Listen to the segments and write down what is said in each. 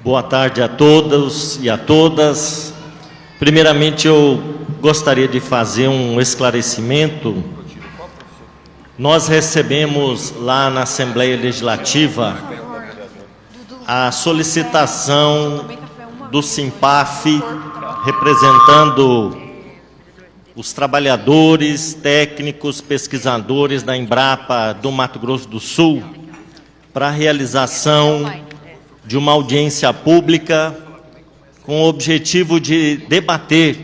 Boa tarde a todos e a todas. Primeiramente, eu gostaria de fazer um esclarecimento. Nós recebemos lá na Assembleia Legislativa a solicitação do Simpaf, representando os trabalhadores, técnicos, pesquisadores da Embrapa do Mato Grosso do Sul, para a realização de uma audiência pública com o objetivo de debater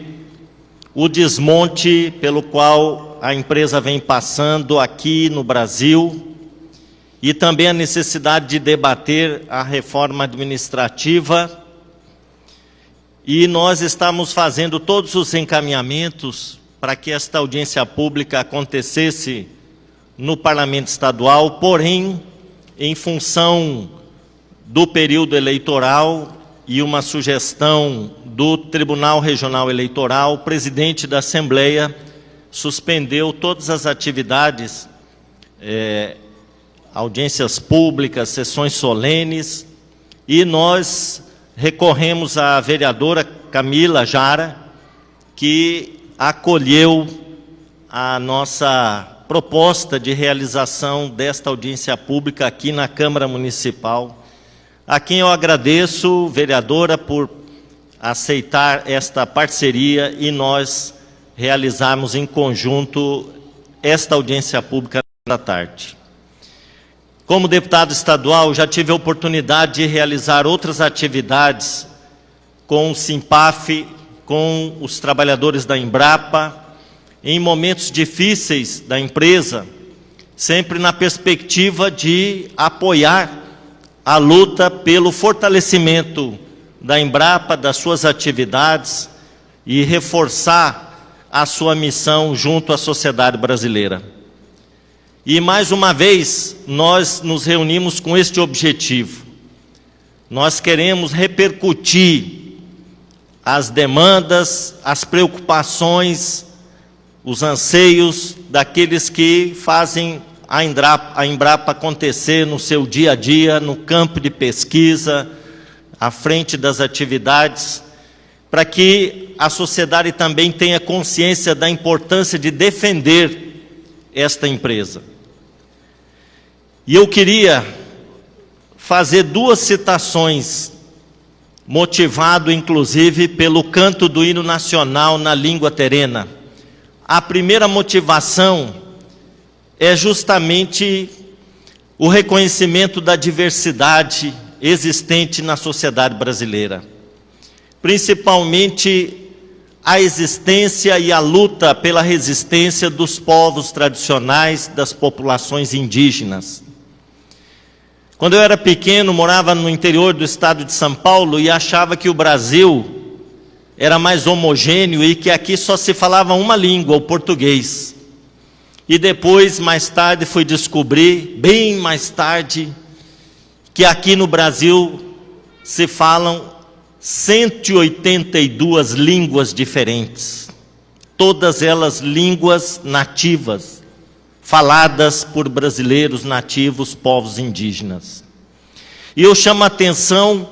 o desmonte pelo qual a empresa vem passando aqui no Brasil e também a necessidade de debater a reforma administrativa. E nós estamos fazendo todos os encaminhamentos para que esta audiência pública acontecesse no Parlamento Estadual, porém, em função do período eleitoral e uma sugestão do Tribunal Regional Eleitoral, o presidente da Assembleia suspendeu todas as atividades, audiências públicas, sessões solenes, e nós recorremos à vereadora Camila Jara, que acolheu a nossa proposta de realização desta audiência pública aqui na Câmara Municipal, a quem eu agradeço, vereadora, por aceitar esta parceria e nós realizarmos em conjunto esta audiência pública da tarde. Como deputado estadual, já tive a oportunidade de realizar outras atividades com o Simpaf, com os trabalhadores da Embrapa, em momentos difíceis da empresa, sempre na perspectiva de apoiar a luta pelo fortalecimento da Embrapa, das suas atividades e reforçar a sua missão junto à sociedade brasileira. E mais uma vez, nós nos reunimos com este objetivo. Nós queremos repercutir as demandas, as preocupações, os anseios daqueles que fazem a Embrapa acontecer no seu dia a dia, no campo de pesquisa, à frente das atividades, para que a sociedade também tenha consciência da importância de defender esta empresa. E eu queria fazer duas citações, motivado inclusive pelo canto do hino nacional na língua terena. A primeira motivação é justamente o reconhecimento da diversidade existente na sociedade brasileira, principalmente a existência e a luta pela resistência dos povos tradicionais, das populações indígenas. Quando eu era pequeno, morava no interior do estado de São Paulo e achava que o Brasil era mais homogêneo e que aqui só se falava uma língua, o português. E depois, mais tarde, fui descobrir, bem mais tarde, que aqui no Brasil se falam 182 línguas diferentes, todas elas línguas nativas, faladas por brasileiros nativos, povos indígenas. E eu chamo a atenção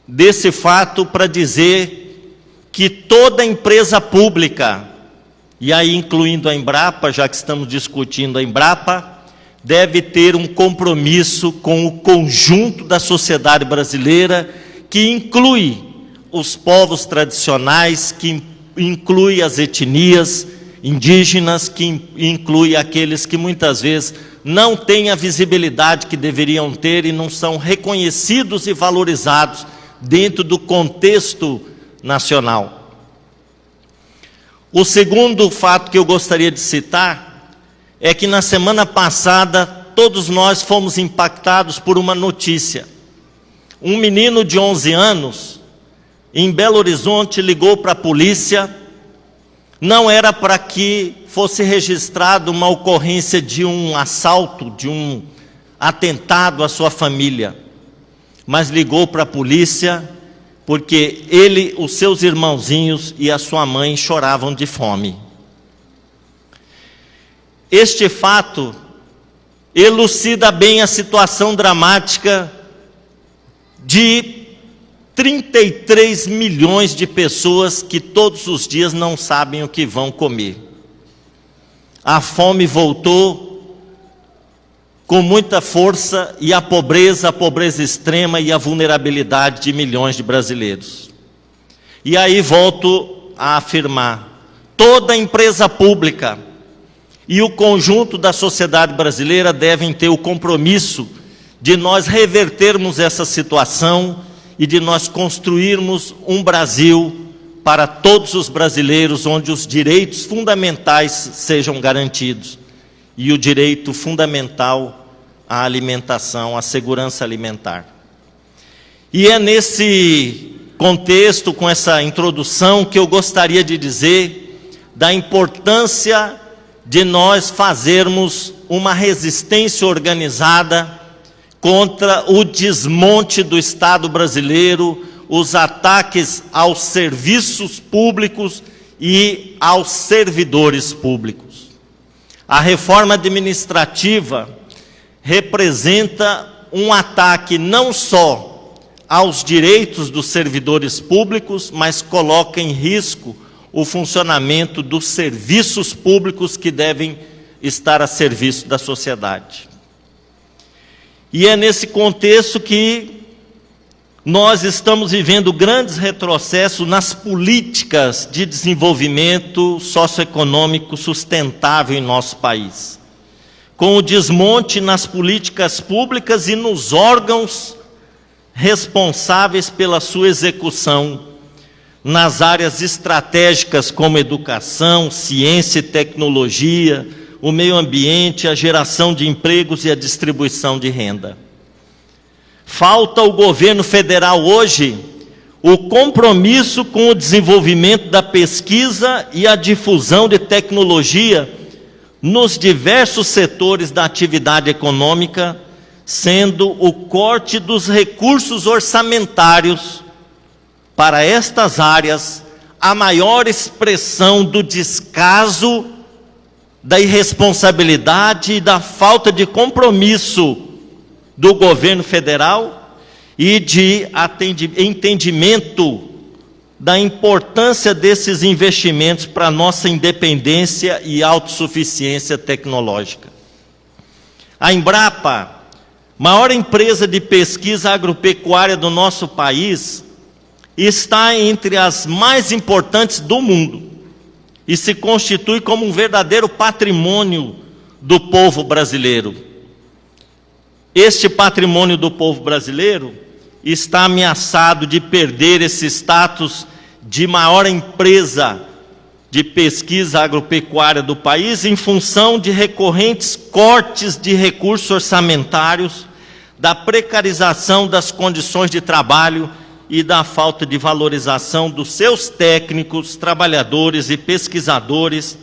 desse fato para dizer que toda empresa pública, e aí incluindo a Embrapa, já que estamos discutindo a Embrapa, deve ter um compromisso com o conjunto da sociedade brasileira, que inclui os povos tradicionais, que inclui as etnias indígenas, que inclui aqueles que muitas vezes não têm a visibilidade que deveriam ter e não são reconhecidos e valorizados dentro do contexto nacional. O segundo fato que eu gostaria de citar é que na semana passada todos nós fomos impactados por uma notícia. Um menino de 11 anos, em Belo Horizonte, ligou para a polícia. Não era para que fosse registrado uma ocorrência de um assalto, de um atentado à sua família, mas ligou para a polícia porque ele, os seus irmãozinhos e a sua mãe choravam de fome. Este fato elucida bem a situação dramática de 33 milhões de pessoas que todos os dias não sabem o que vão comer. A fome voltou com muita força e a pobreza extrema e a vulnerabilidade de milhões de brasileiros. E aí volto a afirmar, toda empresa pública e o conjunto da sociedade brasileira devem ter o compromisso de nós revertermos essa situação e de nós construirmos um Brasil para todos os brasileiros, onde os direitos fundamentais sejam garantidos. E o direito fundamental à alimentação, à segurança alimentar. E é nesse contexto, com essa introdução, que eu gostaria de dizer da importância de nós fazermos uma resistência organizada contra o desmonte do Estado brasileiro, os ataques aos serviços públicos e aos servidores públicos. A reforma administrativa representa um ataque não só aos direitos dos servidores públicos, mas coloca em risco o funcionamento dos serviços públicos que devem estar a serviço da sociedade. E é nesse contexto que nós estamos vivendo grandes retrocessos nas políticas de desenvolvimento socioeconômico sustentável em nosso país, com o desmonte nas políticas públicas e nos órgãos responsáveis pela sua execução, nas áreas estratégicas como educação, ciência e tecnologia, o meio ambiente, a geração de empregos e a distribuição de renda. Falta ao governo federal hoje o compromisso com o desenvolvimento da pesquisa e a difusão de tecnologia nos diversos setores da atividade econômica, sendo o corte dos recursos orçamentários para estas áreas a maior expressão do descaso, da irresponsabilidade e da falta de compromisso do governo federal e de entendimento da importância desses investimentos para a nossa independência e autossuficiência tecnológica. A Embrapa, maior empresa de pesquisa agropecuária do nosso país, está entre as mais importantes do mundo e se constitui como um verdadeiro patrimônio do povo brasileiro. Este patrimônio do povo brasileiro está ameaçado de perder esse status de maior empresa de pesquisa agropecuária do país em função de recorrentes cortes de recursos orçamentários, da precarização das condições de trabalho e da falta de valorização dos seus técnicos, trabalhadores e pesquisadores,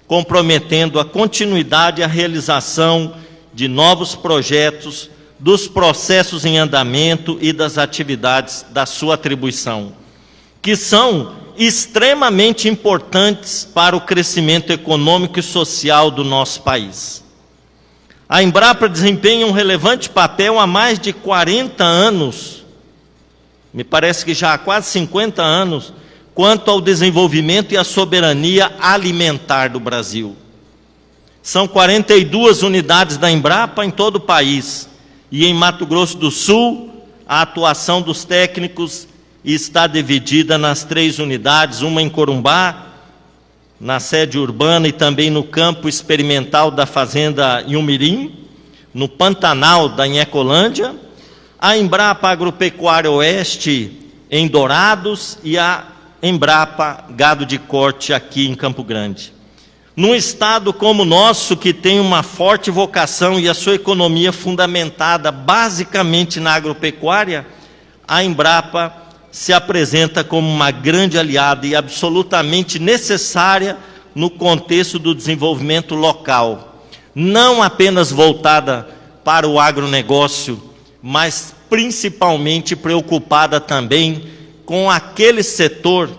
comprometendo a continuidade e a realização de novos projetos, dos processos em andamento e das atividades da sua atribuição, que são extremamente importantes para o crescimento econômico e social do nosso país. A Embrapa desempenha um relevante papel há mais de 40 anos, me parece que já há quase 50 anos, quanto ao desenvolvimento e à soberania alimentar do Brasil. São 42 unidades da Embrapa em todo o país, e em Mato Grosso do Sul, a atuação dos técnicos está dividida nas 3 unidades, uma em Corumbá, na sede urbana e também no campo experimental da Fazenda Inhumirim, no Pantanal da Inhecolândia, a Embrapa Agropecuária Oeste em Dourados e a Embrapa Gado de Corte aqui em Campo Grande. Num estado como o nosso, que tem uma forte vocação e a sua economia fundamentada basicamente na agropecuária, a Embrapa se apresenta como uma grande aliada e absolutamente necessária no contexto do desenvolvimento local, não apenas voltada para o agronegócio, mas principalmente preocupada também com aquele setor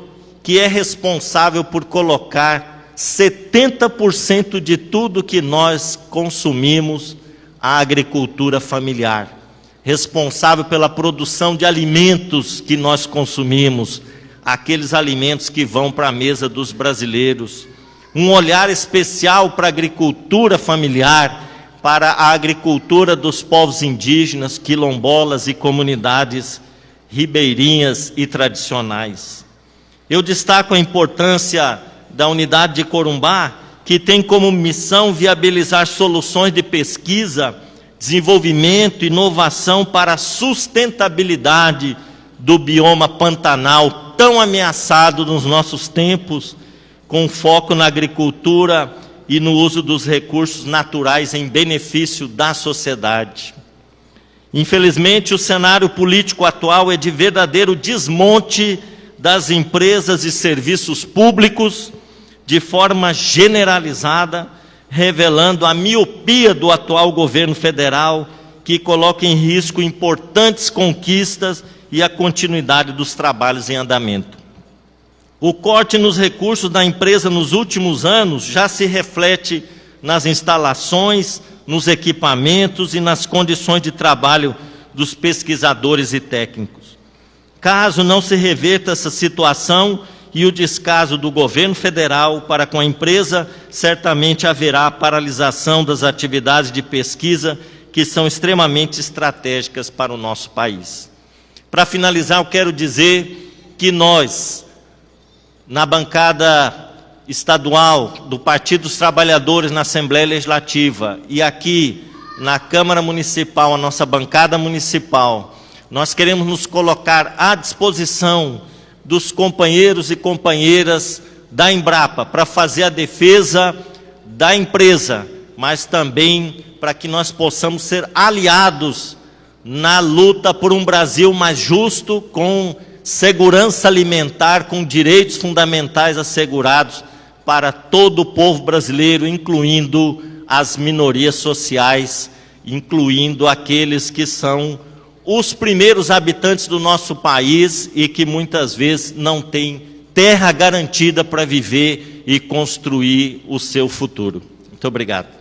que é responsável por colocar 70% de tudo que nós consumimos, a agricultura familiar, responsável pela produção de alimentos que nós consumimos, aqueles alimentos que vão para a mesa dos brasileiros. Um olhar especial para a agricultura familiar, para a agricultura dos povos indígenas, quilombolas e comunidades ribeirinhas e tradicionais. Eu destaco a importância da unidade de Corumbá, que tem como missão viabilizar soluções de pesquisa, desenvolvimento e inovação para a sustentabilidade do bioma pantanal, tão ameaçado nos nossos tempos, com foco na agricultura e no uso dos recursos naturais em benefício da sociedade. Infelizmente, o cenário político atual é de verdadeiro desmonte das empresas e serviços públicos, de forma generalizada, revelando a miopia do atual governo federal, que coloca em risco importantes conquistas e a continuidade dos trabalhos em andamento. O corte nos recursos da empresa nos últimos anos já se reflete nas instalações, nos equipamentos e nas condições de trabalho dos pesquisadores e técnicos. Caso não se reverta essa situação e o descaso do governo federal para com a empresa, certamente haverá paralisação das atividades de pesquisa que são extremamente estratégicas para o nosso país. Para finalizar, eu quero dizer que nós, na bancada estadual do Partido dos Trabalhadores na Assembleia Legislativa e aqui na Câmara Municipal, a nossa bancada municipal, nós queremos nos colocar à disposição dos companheiros e companheiras da Embrapa para fazer a defesa da empresa, mas também para que nós possamos ser aliados na luta por um Brasil mais justo, com segurança alimentar, com direitos fundamentais assegurados para todo o povo brasileiro, incluindo as minorias sociais, incluindo aqueles que são os primeiros habitantes do nosso país e que muitas vezes não têm terra garantida para viver e construir o seu futuro. Muito obrigado.